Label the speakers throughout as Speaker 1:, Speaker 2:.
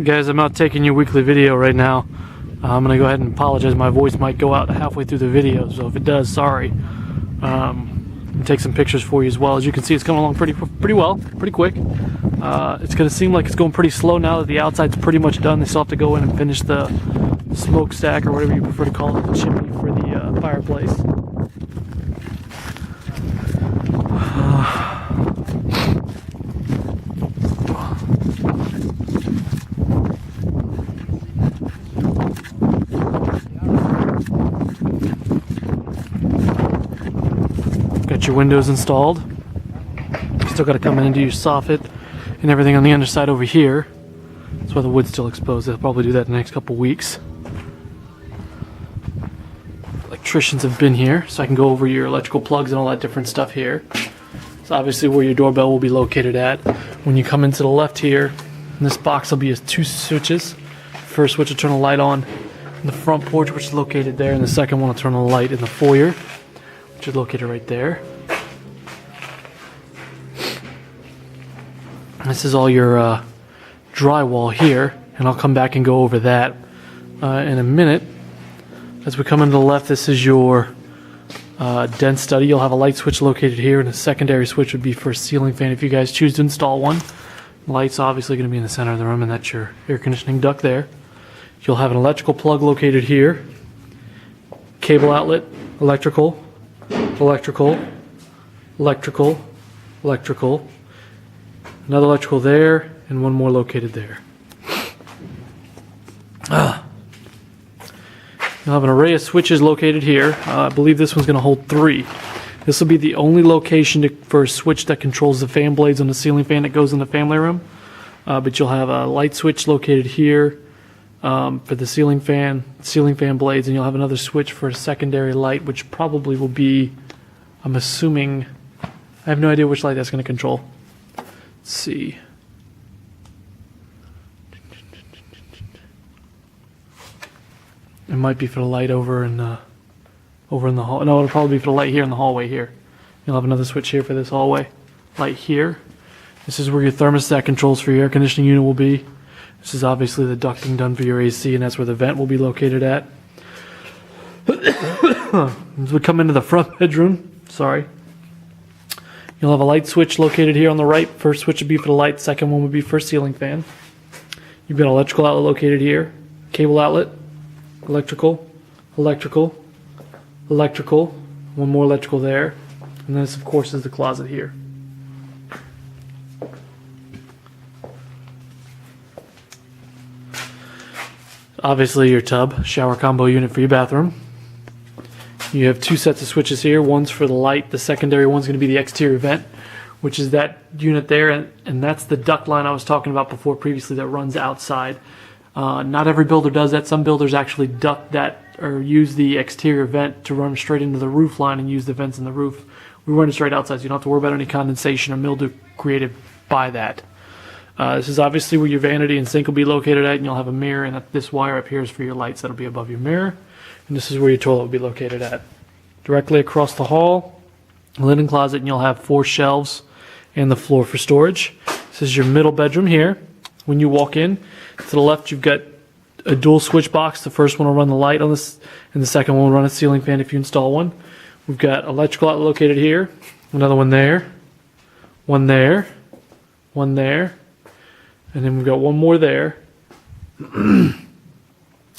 Speaker 1: Guys, I'm out taking your weekly video right now. I'm going to go ahead and apologize. My voice might go out halfway through the video, so if it does, sorry. And take some pictures for you as well. As you can see, it's coming along pretty well, pretty quick. It's going to seem like it's going pretty slow now that the outside's pretty much done. They still have to go in and finish the smokestack, or whatever you prefer to call it, the chimney for the fireplace. Got your windows installed. Still got to come in and do your soffit and everything on the underside over here. That's why the wood's still exposed. They'll probably do that in the next couple weeks. Electricians have been here, so I can go over your electrical plugs and all that different stuff here. It's obviously where your doorbell will be located at. When you come into the left here, in this box will be two switches. First switch will turn the light on in the front porch, which is located there, and the second one will turn on the light in the foyer, which is located right there. This is all your drywall here, and I'll come back and go over that in a minute. As we come into the left, this is your den study. You'll have a light switch located here, and a secondary switch would be for a ceiling fan if you guys choose to install one. The light's obviously going to be in the center of the room, and that's your air conditioning duct there. You'll have an electrical plug located here, cable outlet, electrical, electrical, electrical, electrical, another electrical there, and one more located there. You'll have an array of switches located here. I believe this one's going to hold 3. This will be the only location for a switch that controls the fan blades on the ceiling fan that goes in the family room. But you'll have a light switch located here for the ceiling fan blades, and you'll have another switch for a secondary light, which probably will be, I'm assuming, I have no idea which light that's going to control. Let's see. It might be for the light over in the hall. No, it'll probably be for the light here in the hallway here. You'll have another switch here for this hallway. Light here. This is where your thermostat controls for your air conditioning unit will be. This is obviously the ducting done for your AC, and that's where the vent will be located at. As we come into the front bedroom, you'll have a light switch located here on the right. First switch would be for the light, second one would be for a ceiling fan. You've got an electrical outlet located here, cable outlet, electrical, electrical, electrical, one more electrical there, and this of course is the closet here. Obviously your tub, shower combo unit for your bathroom. You have 2 sets of switches here. One's for the light, the secondary one's going to be the exterior vent, which is that unit there, and that's the duct line I was talking about before previously that runs outside. Not every builder does that. Some builders actually duct that or use the exterior vent to run straight into the roof line and use the vents in the roof. We run it straight outside, so you don't have to worry about any condensation or mildew created by that. This is obviously where your vanity and sink will be located at, and you'll have a mirror, and this wire up here is for your lights that'll be above your mirror. And this is where your toilet will be located at. Directly across the hall, a linen closet, and you'll have 4 shelves and the floor for storage. This is your middle bedroom here. When you walk in, to the left you've got a dual switch box. The first one will run the light on this, and the second one will run a ceiling fan if you install one. We've got electrical outlet located here, another one there, one there, one there, and then we've got one more there. And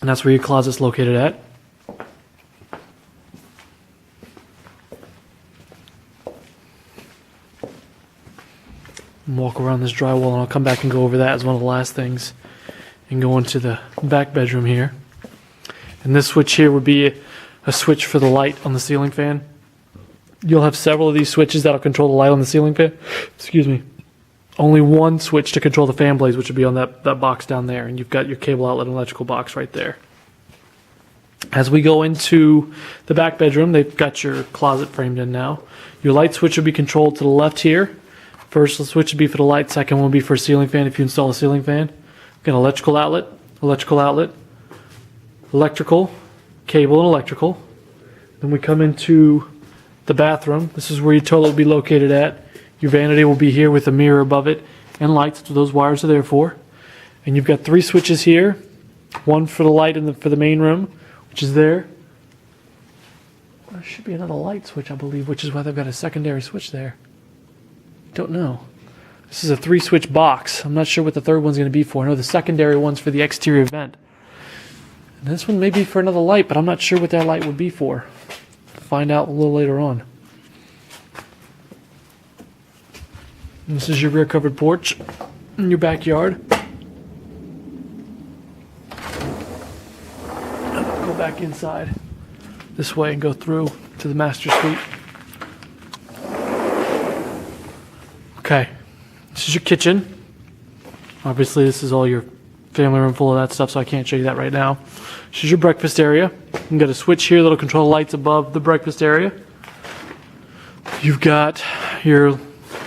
Speaker 1: that's where your closet's located at. Walk around this drywall, and I'll come back and go over that as one of the last things and go into the back bedroom here. And this switch here would be a switch for the light on the ceiling fan. You'll have several of these switches that'll control the light on the ceiling fan. Excuse me. Only one switch to control the fan blades, which would be on that box down there, and you've got your cable outlet and electrical box right there. As we go into the back bedroom, they've got your closet framed in now. Your light switch will be controlled to the left here. First switch would be for the light, second one will be for a ceiling fan if you install a ceiling fan. Got an electrical outlet, electrical, cable and electrical. Then we come into the bathroom. This is where your toilet will be located at. Your vanity will be here with a mirror above it and lights. That's what those wires are there for. And you've got 3 switches here. One for the light for the main room, which is there. There should be another light switch, I believe, which is why they've got a secondary switch there. Don't know. This is a 3-switch box. I'm not sure what the third one's going to be for. I know the secondary one's for the exterior vent. And this one may be for another light, but I'm not sure what that light would be for. Find out a little later on. And this is your rear covered porch in your backyard. Go back inside this way and go through to the master suite. Okay, this is your kitchen. Obviously, this is all your family room full of that stuff, so I can't show you that right now. This is your breakfast area. You've got a switch here that'll control the lights above the breakfast area. You've got your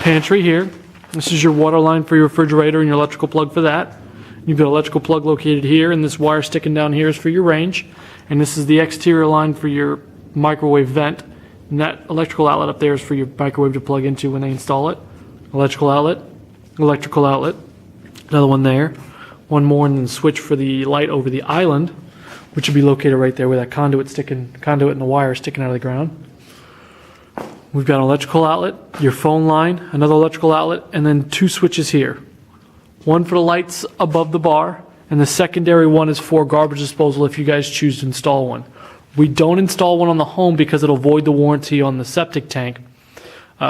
Speaker 1: pantry here. This is your water line for your refrigerator and your electrical plug for that. You've got an electrical plug located here, and this wire sticking down here is for your range. And this is the exterior line for your microwave vent. And that electrical outlet up there is for your microwave to plug into when they install it. Electrical outlet, electrical outlet, another one there. One more, and then switch for the light over the island, which would be located right there where that conduit and the wire sticking out of the ground. We've got an electrical outlet, your phone line, another electrical outlet, and then 2 switches here. One for the lights above the bar, and the secondary one is for garbage disposal if you guys choose to install one. We don't install one on the home because it'll void the warranty on the septic tank.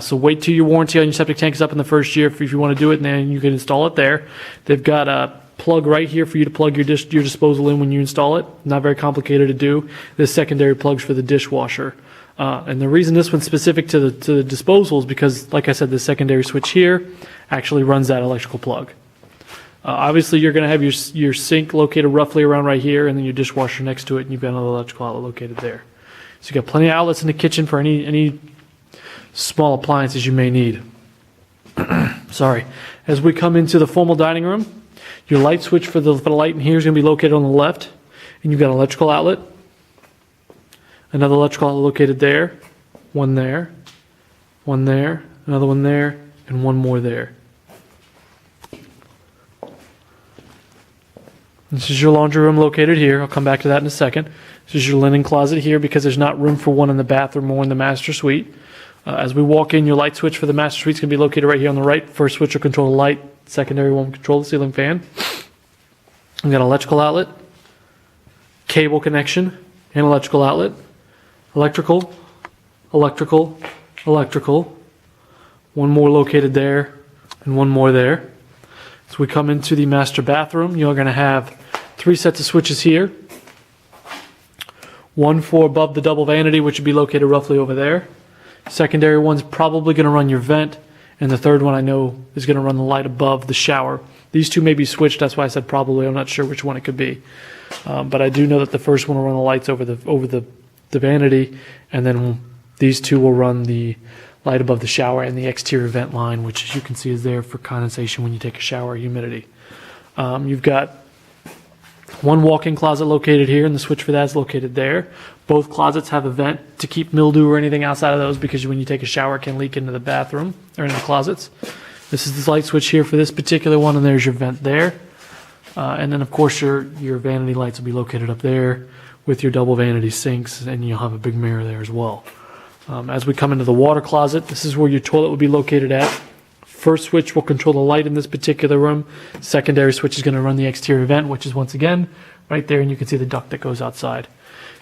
Speaker 1: So wait till your warranty on your septic tank is up in the first year if you want to do it, and then you can install it there. They've got a plug right here for you to plug your disposal in when you install it. Not very complicated to do. This secondary plug's for the dishwasher. And the reason this one's specific to the disposal is because, like I said, the secondary switch here actually runs that electrical plug. Obviously, you're going to have your sink located roughly around right here, and then your dishwasher next to it, and you've got another electrical outlet located there. So you've got plenty of outlets in the kitchen for any small appliances you may need. Sorry. As we come into the formal dining room, your light switch for the light in here is going to be located on the left, and you've got an electrical outlet. Another electrical outlet located there, one there, another one there, and one more there. This is your laundry room located here. I'll come back to that in a second. This is your linen closet here because there's not room for one in the bathroom or in the master suite. As we walk in, your light switch for the master suite is going to be located right here on the right. First switch will control the light. Secondary one will control the ceiling fan. We've got an electrical outlet, cable connection, and electrical outlet. Electrical, electrical, electrical. One more located there, and one more there. So we come into the master bathroom. You're going to have 3 sets of switches here. One for above the double vanity, which would be located roughly over there. Secondary one's probably going to run your vent, and the third one I know is going to run the light above the shower. These 2 may be switched. That's why I said probably. I'm not sure which one it could be, but I do know that the first one will run the lights over the vanity, and then these 2 will run the light above the shower and the exterior vent line, which, as you can see, is there for condensation when you take a shower, humidity. You've got one walk-in closet located here, and the switch for that is located there. Both closets have a vent to keep mildew or anything outside of those, because when you take a shower, it can leak into the bathroom or into the closets. This is the light switch here for this particular one, and there's your vent there. And then, of course, your vanity lights will be located up there with your double vanity sinks, and you'll have a big mirror there as well. As we come into the water closet, this is where your toilet will be located at. First switch will control the light in this particular room. Secondary switch is going to run the exterior vent, which is once again right there, and you can see the duct that goes outside.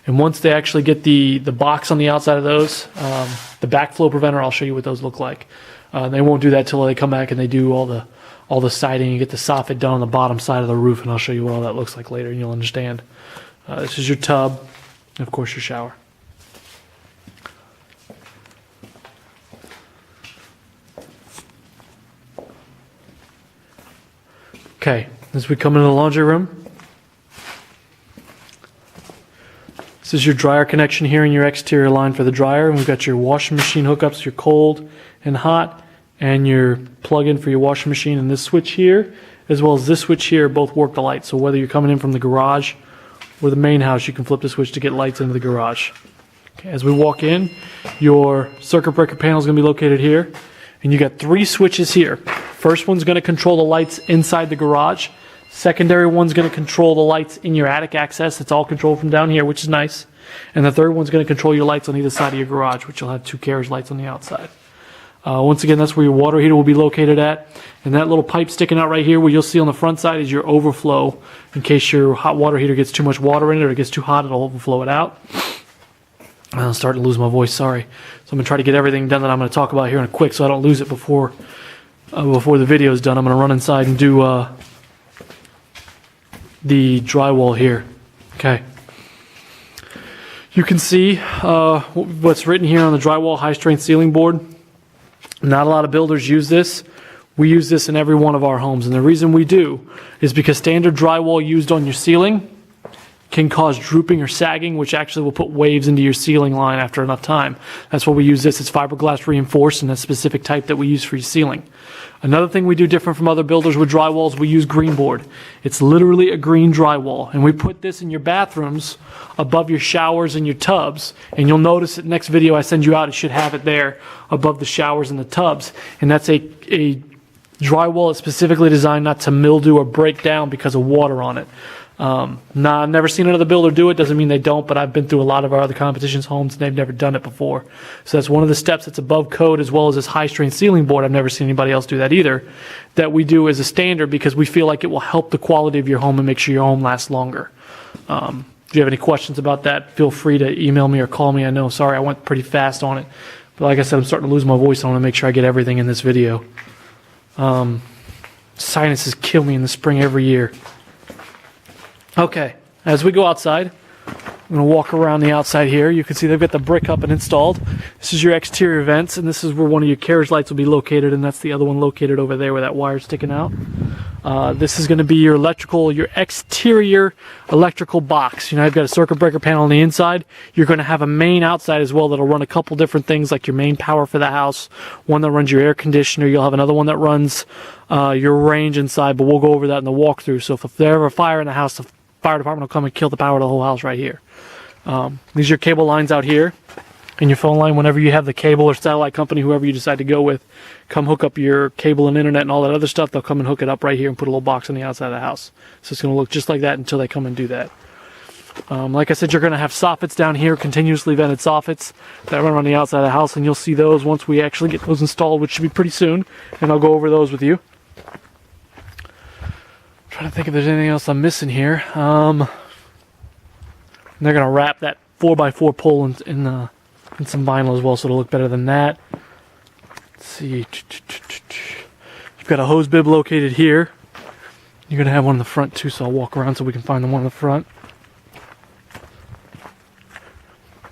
Speaker 1: And once they actually get the box on the outside of those, the backflow preventer, I'll show you what those look like. They won't do that till they come back and they do all the siding and get the soffit done on the bottom side of the roof, and I'll show you what all that looks like later, and you'll understand. This is your tub, and of course your shower. Okay, as we come into the laundry room, this is your dryer connection here in your exterior line for the dryer, and we've got your washing machine hookups, your cold and hot, and your plug-in for your washing machine, and this switch here, as well as this switch here, both work the light. So whether you're coming in from the garage or the main house, you can flip the switch to get lights into the garage. Okay, as we walk in, your circuit breaker panel is going to be located here, and you got 3 switches here. First one's going to control the lights inside the garage. Secondary one's going to control the lights in your attic access. It's all controlled from down here, which is nice. And the third one's going to control your lights on either side of your garage, which you'll have 2 carriage lights on the outside. Once again, that's where your water heater will be located at. And that little pipe sticking out right here, where you'll see on the front side, is your overflow. In case your hot water heater gets too much water in it or it gets too hot, it'll overflow it out. I'm starting to lose my voice, sorry. So I'm going to try to get everything done that I'm going to talk about here in a quick so I don't lose it before the video is done. I'm going to run inside and do the drywall here. Okay. You can see what's written here on the drywall high-strength ceiling board. Not a lot of builders use this. We use this in every one of our homes, and the reason we do is because standard drywall used on your ceiling can cause drooping or sagging, which actually will put waves into your ceiling line after enough time. That's why we use this. It's fiberglass reinforced and a specific type that we use for your ceiling. Another thing we do different from other builders with drywalls, we use green board. It's literally a green drywall, and we put this in your bathrooms above your showers and your tubs, and you'll notice that next video I send you out, it should have it there above the showers and the tubs, and that's a drywall that's specifically designed not to mildew or break down because of water on it. I've never seen another builder do it. Doesn't mean they don't, but I've been through a lot of our other competition's homes and they've never done it before. So that's one of the steps that's above code, as well as this high-strength ceiling board. I've never seen anybody else do that either. That we do as a standard because we feel like it will help the quality of your home and make sure your home lasts longer. If you have any questions about that, feel free to email me or call me. I know, sorry, I went pretty fast on it. But like I said, I'm starting to lose my voice. I want to make sure I get everything in this video. Sinuses kill me in the spring every year. Okay, as we go outside, I'm going to walk around the outside here. You can see they've got the brick up and installed. This is your exterior vents, and this is where one of your carriage lights will be located, and that's the other one located over there where that wire's sticking out. This is going to be your exterior electrical box. You know, I've got a circuit breaker panel on the inside. You're going to have a main outside as well that'll run a couple different things, like your main power for the house, one that runs your air conditioner. You'll have another one that runs your range inside, but we'll go over that in the walkthrough. So if there's ever a fire in the house, the fire department will come and kill the power of the whole house right here. These are your cable lines out here, and your phone line. Whenever you have the cable or satellite company, whoever you decide to go with, come hook up your cable and internet and all that other stuff. They'll come and hook it up right here and put a little box on the outside of the house. So it's going to look just like that until they come and do that. Like I said, you're going to have soffits down here, continuously vented soffits that run on the outside of the house, and you'll see those once we actually get those installed, which should be pretty soon, and I'll go over those with you. Trying to think if there's anything else I'm missing here. They're going to wrap that 4x4 pole in some vinyl as well, so it'll look better than that. Let's see. You've got a hose bib located here. You're going to have one in the front too, so I'll walk around so we can find the one in the front.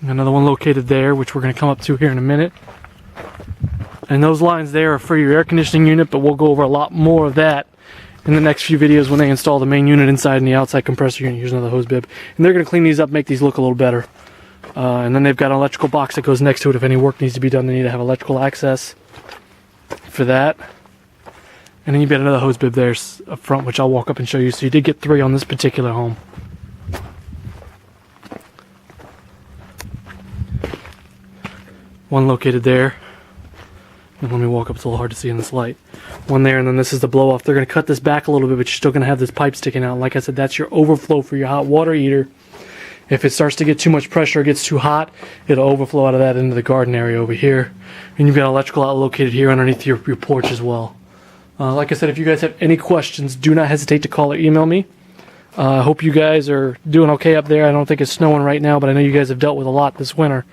Speaker 1: Another one located there, which we're going to come up to here in a minute. And those lines there are for your air conditioning unit, but we'll go over a lot more of that in the next few videos when they install the main unit inside and the outside compressor unit. Here's another hose bib. And they're going to clean these up, make these look a little better. And then they've got an electrical box that goes next to it. If any work needs to be done, they need to have electrical access for that. And then you've got another hose bib there up front, which I'll walk up and show you. So you did get 3 on this particular home. One located there. And let me walk up, it's a little hard to see in this light. One there, and then this is the blow off. They're going to cut this back a little bit, but you're still going to have this pipe sticking out. Like I said, that's your overflow for your hot water heater. If it starts to get too much pressure, it gets too hot, it'll overflow out of that into the garden area over here. And you've got electrical out located here underneath your porch as well. Like I said, if you guys have any questions, do not hesitate to call or email me. I hope you guys are doing okay up there. I don't think it's snowing right now, but I know you guys have dealt with a lot this winter.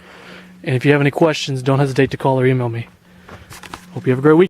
Speaker 1: And if you have any questions, don't hesitate to call or email me. Hope you have a great week.